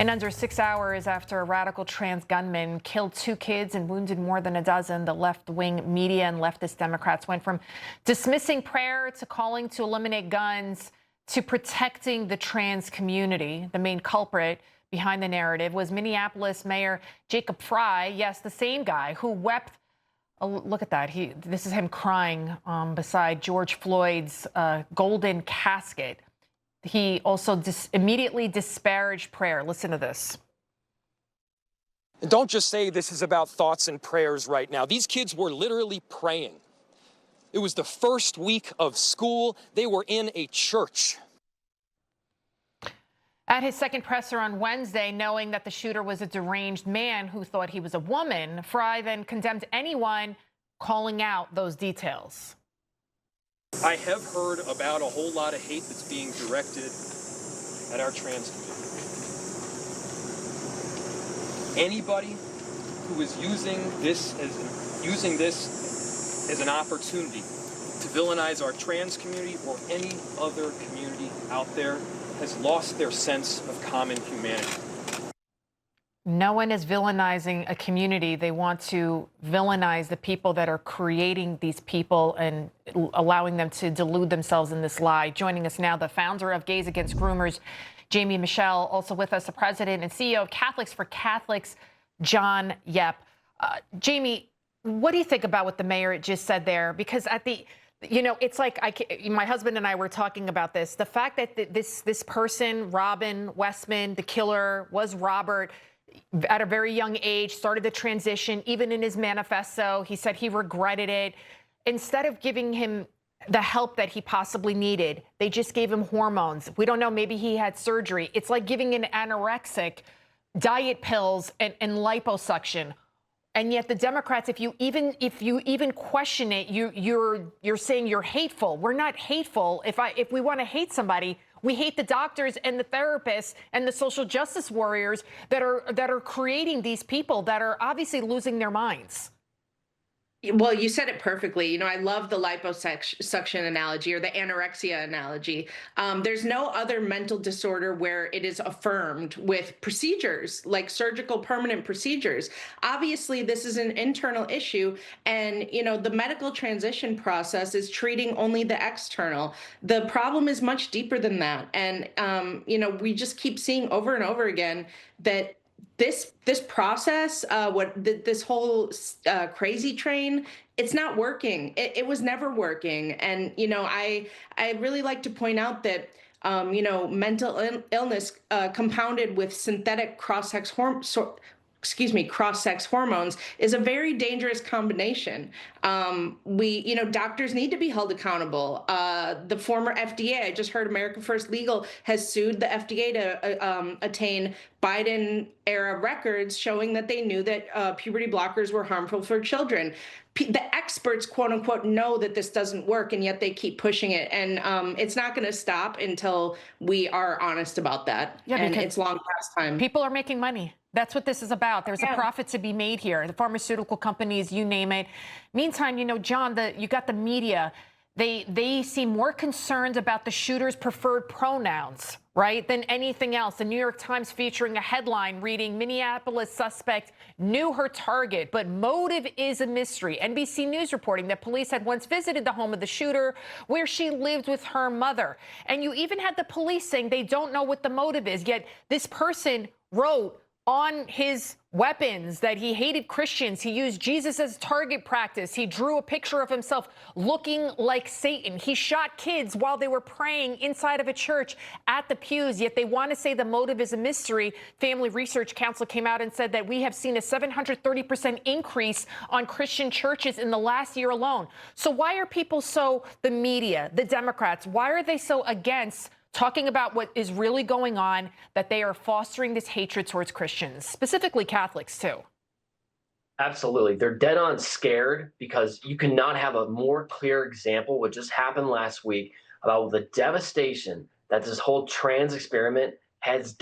In under 6 hours after a radical trans gunman killed 2 kids and wounded more than a dozen, the left-wing media and leftist Democrats went from dismissing prayer to calling to eliminate guns to protecting the trans community. The main culprit behind the narrative was Minneapolis Mayor Jacob Frey. Yes, the same guy who wept. Oh, look at that. This is him crying beside George Floyd's golden casket. He also immediately disparaged prayer. Listen to this. And don't just say this is about thoughts and prayers right now. These kids were literally praying. It was the first week of school. They were in a church. At his second presser on Wednesday, knowing that the shooter was a deranged man who thought he was a woman, Frey then condemned anyone calling out those details. I have heard about a whole lot of hate that's being directed at our trans community. Anybody who is using this as an opportunity to villainize our trans community or any other community out there has lost their sense of common humanity. No one is villainizing a community. They want to villainize the people that are creating these people and allowing them to delude themselves in this lie. Joining us now, the founder of Gays Against Groomers, Jamie Michelle. Also with us, the president and CEO of Catholics for Catholics, John Yep. Jamie, what do you think about what the mayor just said there? Because at the it's like my husband and I were talking about this. The fact that this person, Robin Westman, the killer, was Robert, at a very young age, started the transition. Even in his manifesto, he said he regretted it. Instead of giving him the help that he possibly needed, they just gave him hormones. We don't know, maybe he had surgery. It's like giving an anorexic diet pills and liposuction. And yet the Democrats, if you even question it, you're saying you're hateful. We're not hateful. If we want to hate somebody, we hate the doctors and the therapists and the social justice warriors that are creating these people that are obviously losing their minds. Well, you said it perfectly. I love the liposuction analogy or the anorexia analogy. There's no other mental disorder where it is affirmed with procedures like surgical permanent procedures. Obviously, this is an internal issue. And, the medical transition process is treating only the external. The problem is much deeper than that. And, we just keep seeing over and over again that this process, this whole crazy train, it's not working. It was never working. And, I really like to point out that, mental illness compounded with synthetic cross-sex hormones is a very dangerous combination. Doctors need to be held accountable. The former FDA, I just heard America First Legal has sued the FDA to attain Biden-era records showing that they knew that puberty blockers were harmful for children. The experts, quote unquote, know that this doesn't work, and yet they keep pushing it. And it's not going to stop until we are honest about that. Yeah, and it's long past time. People are making money. That's what this is about. There's a profit to be made here. The pharmaceutical companies, you name it. Meantime, John, you got the media. They seem more concerned about the shooter's preferred pronouns, right, than anything else. The New York Times featuring a headline reading, Minneapolis suspect knew her target, but motive is a mystery. NBC News reporting that police had once visited the home of the shooter where she lived with her mother. And you even had the police saying they don't know what the motive is, yet this person wrote on his weapons that he hated Christians. He used Jesus as target practice. He drew a picture of himself looking like Satan. He shot kids while they were praying inside of a church at the pews, yet they want to say the motive is a mystery. Family Research Council came out and said that we have seen a 730% increase on Christian churches in the last year alone. So why are people the media, the Democrats, why are they so against talking about what is really going on, that they are fostering this hatred towards Christians, specifically Catholics, too? Absolutely. They're dead on scared because you cannot have a more clear example, what just happened last week, about the devastation that this whole trans experiment has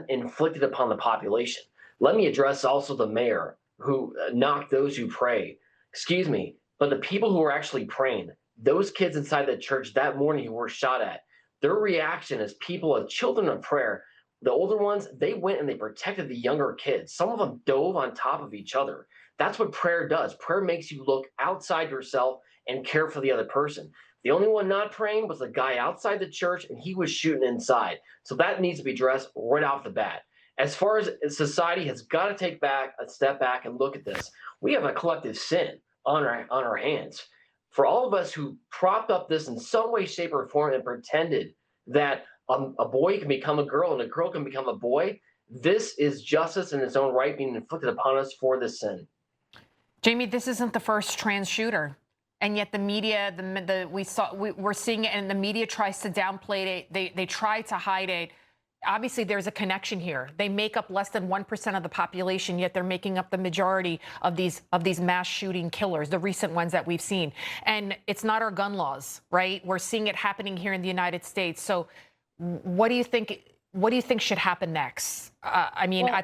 inflicted upon the population. Let me address also the mayor who knocked those who pray. Excuse me, but the people who were actually praying, those kids inside the church that morning who were shot at, their reaction as people, as children of prayer, The older ones, they went and they protected the younger kids. Some of them dove on top of each other. That's what prayer does. Prayer makes you look outside yourself and care for the other person. The only one not praying was the guy outside the church, and he was shooting inside. So that needs to be addressed right off the bat. As far as society has got to take back a step back and look at this, we have a collective sin on our hands. For all of us who propped up this in some way, shape, or form and pretended that a boy can become a girl and a girl can become a boy, this is justice in its own right being inflicted upon us for this sin. Jamie, this isn't the first trans shooter. And yet the media, we're seeing it, and the media tries to downplay it. They try to hide it. Obviously, there's a connection here. They make up less than 1% of the population, yet they're making up the majority of these mass shooting killers, the recent ones that we've seen. And it's not our gun laws, right? We're seeing it happening here in the United States. So what do you think? What do you think should happen next? I mean, well,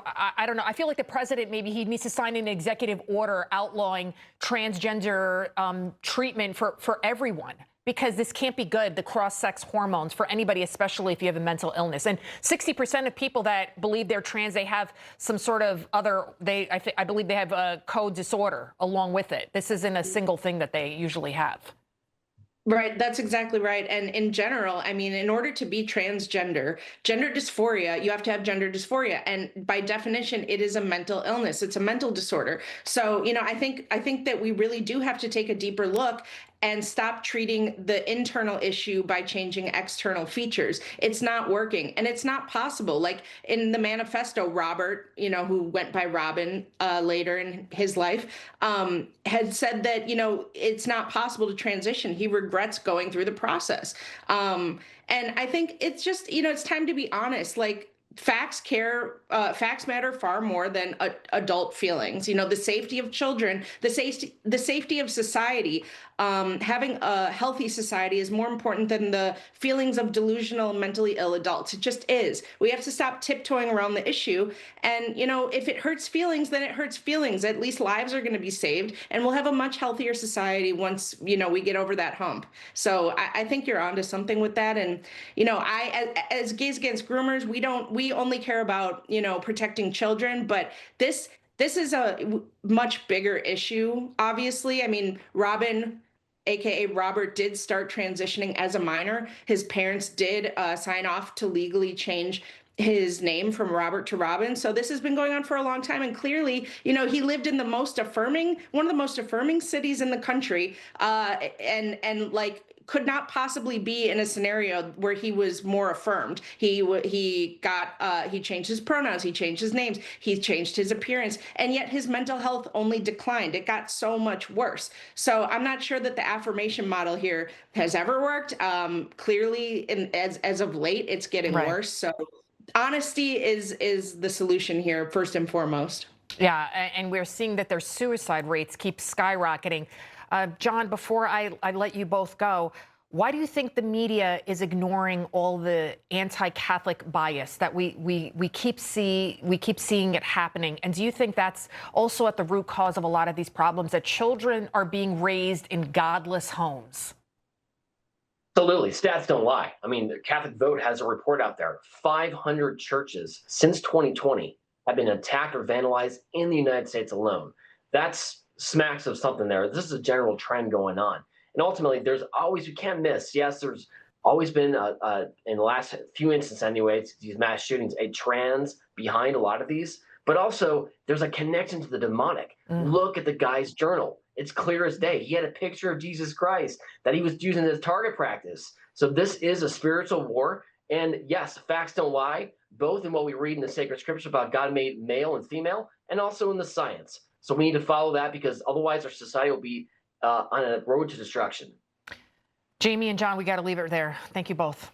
I don't know. I feel like the president, maybe he needs to sign an executive order outlawing transgender treatment for everyone, because this can't be good, the cross-sex hormones for anybody, especially if you have a mental illness. And 60% of people that believe they're trans, they have some sort of other, I believe they have a code disorder along with it. This isn't a single thing that they usually have. Right, that's exactly right. And in general, I mean, in order to be transgender, gender dysphoria, you have to have gender dysphoria. And by definition, it is a mental illness. It's a mental disorder. So, I think that we really do have to take a deeper look and stop treating the internal issue by changing external features. It's not working, and it's not possible. Like in the manifesto, Robert, who went by Robin later in his life, had said that, it's not possible to transition. He regrets going through the process. And I think it's just, it's time to be honest. Like, facts matter far more than adult feelings. The safety of children, the safety of society. Having a healthy society is more important than the feelings of delusional, mentally ill adults. It just is. We have to stop tiptoeing around the issue. And, if it hurts feelings, then it hurts feelings. At least lives are going to be saved, and we'll have a much healthier society once, we get over that hump. So I think you're onto something with that. And, as Gays Against Groomers, we only care about, protecting children, but this is a much bigger issue, obviously. I mean, Robin, AKA Robert, did start transitioning as a minor. His parents did sign off to legally change his name from Robert to Robin. So this has been going on for a long time. And clearly, he lived in one of the most affirming cities in the country, and could not possibly be in a scenario where he was more affirmed. He changed his pronouns, he changed his names, he changed his appearance, and yet his mental health only declined. It got so much worse. So I'm not sure that the affirmation model here has ever worked. Clearly, as of late, it's getting worse. So honesty is the solution here, first and foremost. Yeah, and we're seeing that their suicide rates keep skyrocketing. John, before I let you both go, why do you think the media is ignoring all the anti-Catholic bias that we keep seeing it happening? And do you think that's also at the root cause of a lot of these problems, that children are being raised in godless homes? Absolutely. Stats don't lie. I mean, the Catholic Vote has a report out there. 500 churches since 2020 have been attacked or vandalized in the United States alone. That's smacks of something there. This is a general trend going on. And ultimately, we can't miss. Yes, there's always been, in the last few instances anyways, these mass shootings, a trans behind a lot of these. But also, there's a connection to the demonic. Look at the guy's journal. It's clear as day. He had a picture of Jesus Christ that he was using as target practice. So this is a spiritual war. And yes, facts don't lie, both in what we read in the sacred scriptures about God made male and female, and also in the science. So we need to follow that, because otherwise our society will be on a road to destruction. Jamie and John, we got to leave it there. Thank you both.